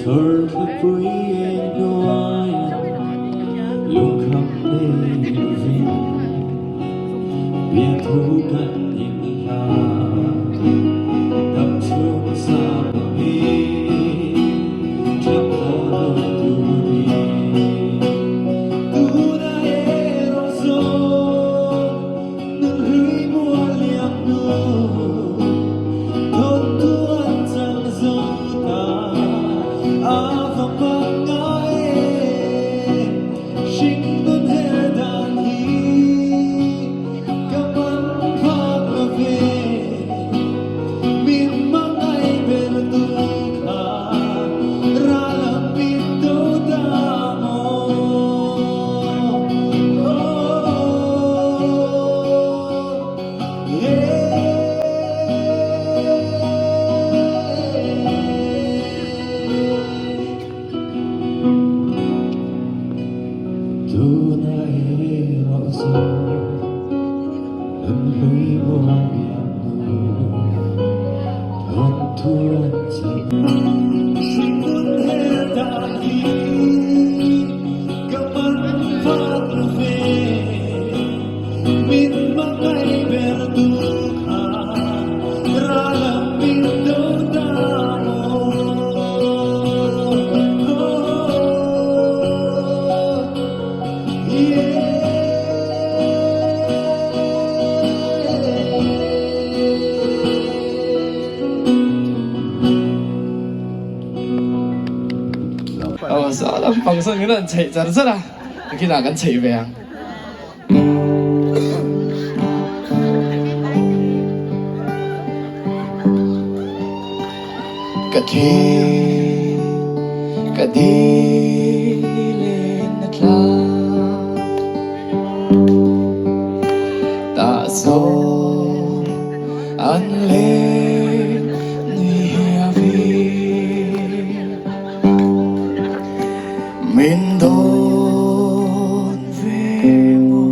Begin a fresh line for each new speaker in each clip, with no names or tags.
Sorgfully enjoying lúc khắp bên riêng biết thu cận những hà tập trung xa đi chẳng có nơi tu đi tu đã ero so nâng hưới mua liam nô thôn tuan chẳng dòng ta
사람 방송에는 잘살아 이렇게 나간 제이베야 kadilin at lang taso anlen niyavi Mindon vemo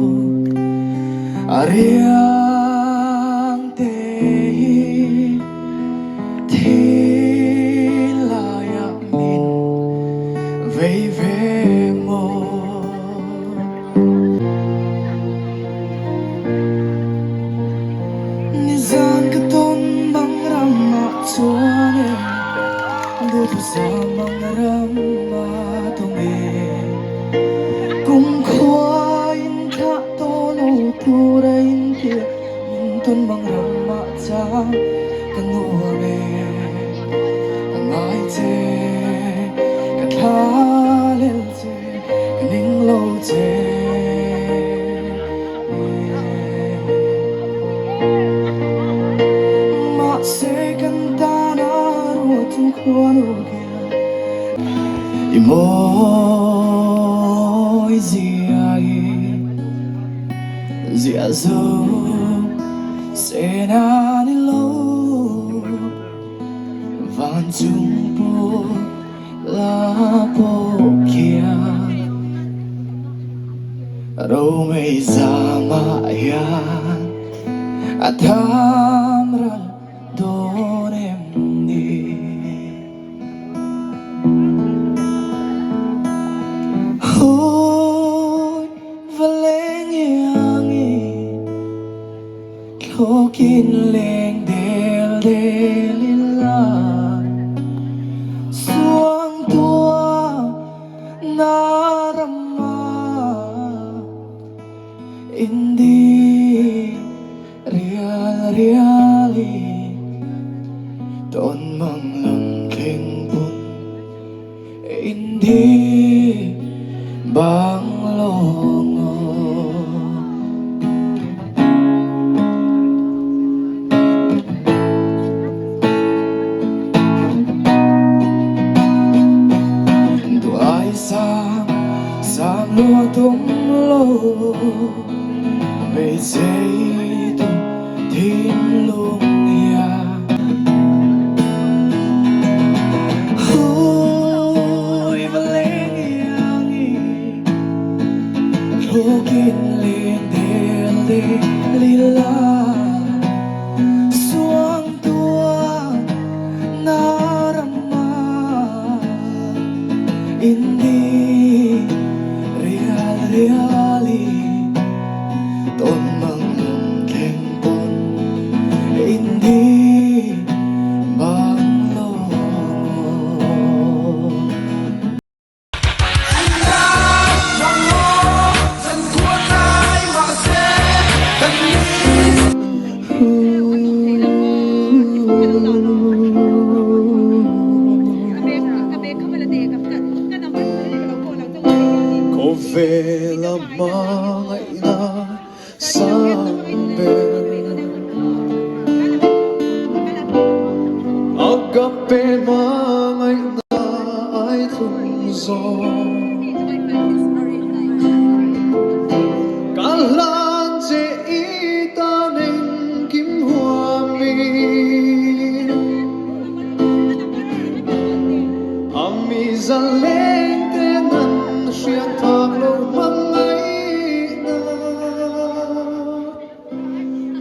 ariang tehi tilayak min vemo nizan katon bang rama tuane dito sa mga rama kung kuain ka tono turain ke minton bang rama cha kanuame kangai te kathalel te kaning lo te ma se kantana ro tung kuano ke imo Zia zo sena ni lo van chung po la po kia ro mei sama ya atamral donem ni Hokin leng del delilan suang tua narama indi reali ton mang langking pun indi bang longo Lua tung lo về dây tung thiên lung ya hôi và lên yangi lokin lên del de lila suang tua narama Hindi reali Ton mang kengkon Hindi banglo Ko vela mga ina samber Agape mga ina ay tungzon Kalan se itaning kimhuami Ami zaleng tenan siya taklo mangay na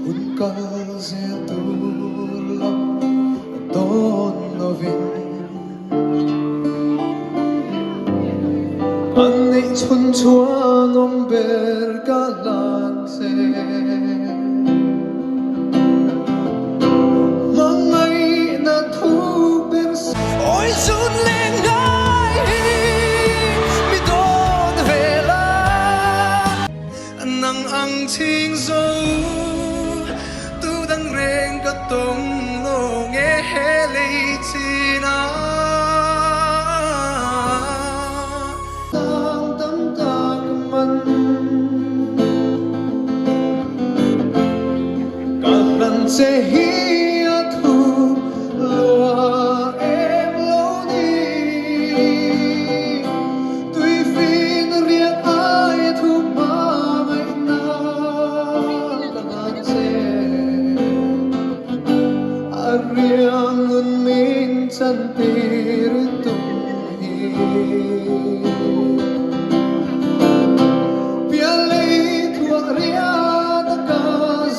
Hunkal se tulang don novin Ani chun chuan om bergalante Mangay na tu pers Oi sun lengay mi don vela Nang ang ting zo tu dang reng ka tong lo nge hele tina Se hiat hu loa em lo ni Tui fin riat ai thu ma mai na Kanan se Ariang un min chan tir tum hi Pialei thua riat ka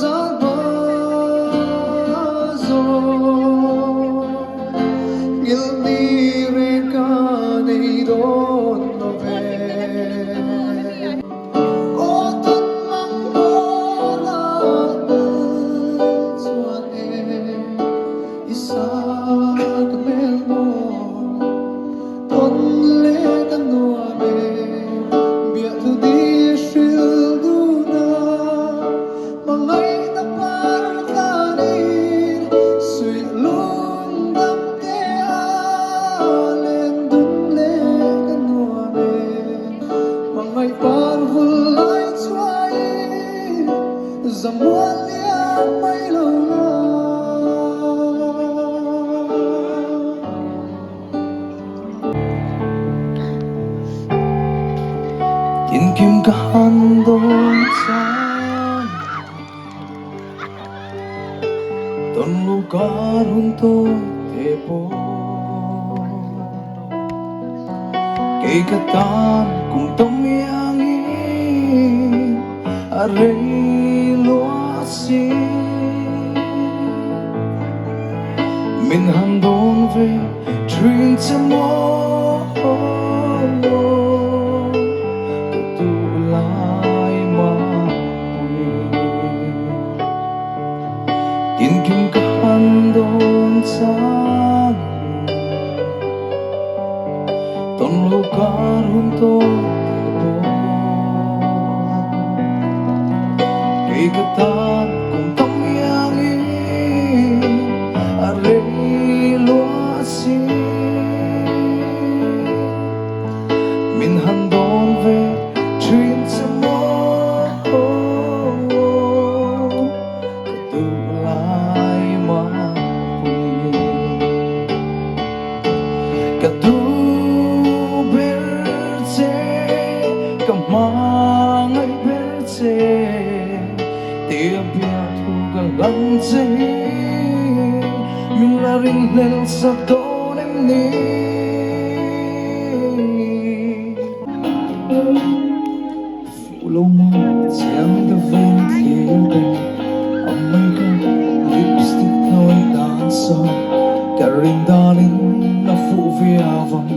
zalba Zamuan liang may lola Kim kim kahandong san Ton lugar untuk tepo Kay katan kung tomyangin Aray luasi Min handong ve Trin sa mo Katulay mapuwi Kinkim kahandong san Ton lugar untuk Ikatan kung tomyangin Aray luasi Min handong ve Trin sa mo Katulay mapuwi Kadu berce Kamangay berce Tiapia tu galante Milaring nel sa tonem ni Follow mo siyang gawin kailan Amay ka lipstick na way dansa Karing daling na fuviavan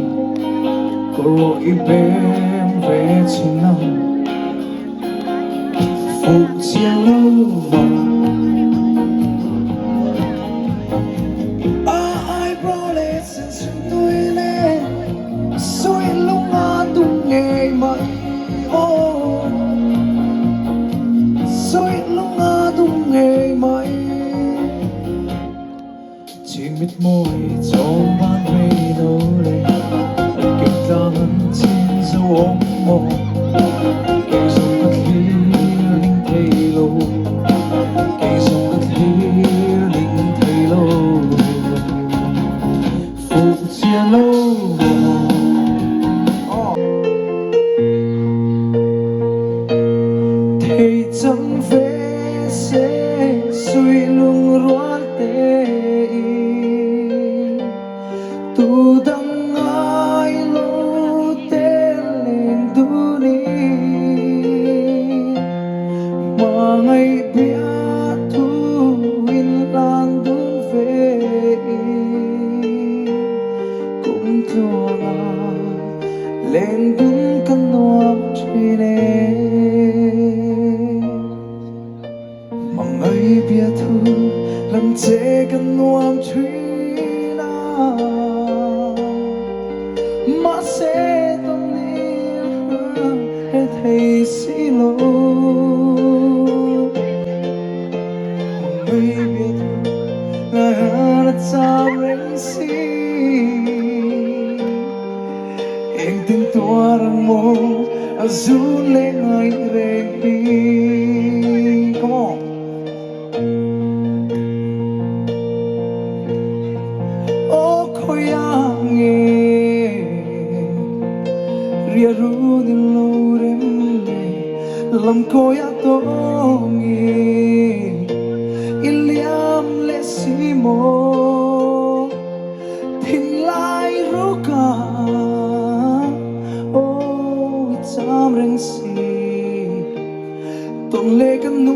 Ko 我一边被侵扰，福建路ai bro lên sân sân tôi lên suy lúc ngã tung nghề mày ô suy lúc ngã tung nghề mày chỉ mịt môi trong ban mây đâu lên kịp ta hân trên dấu ống mộng cây sông cất lia linh thầy lâu cây sông cất lia linh thầy lâu phụ chia lâu thầy chẳng về sẽ suy lung ruột tê tu đang ai lô tên lên tu đi mà ngày biết thu in lan đun về cũng cho là lên đun căn nộp trên mà ngày biết thu làm chế căn nộp trên mà sẽ tâm niệm để thầy xí lô người biết là hát sao rèn xí em tin tua rằng mô azul lên ngày rèn come on oh khối nghe ria ru din lâu đêm làm coi to nghe iliam le simo tin lai ruka oh cham reng si tong le kan nu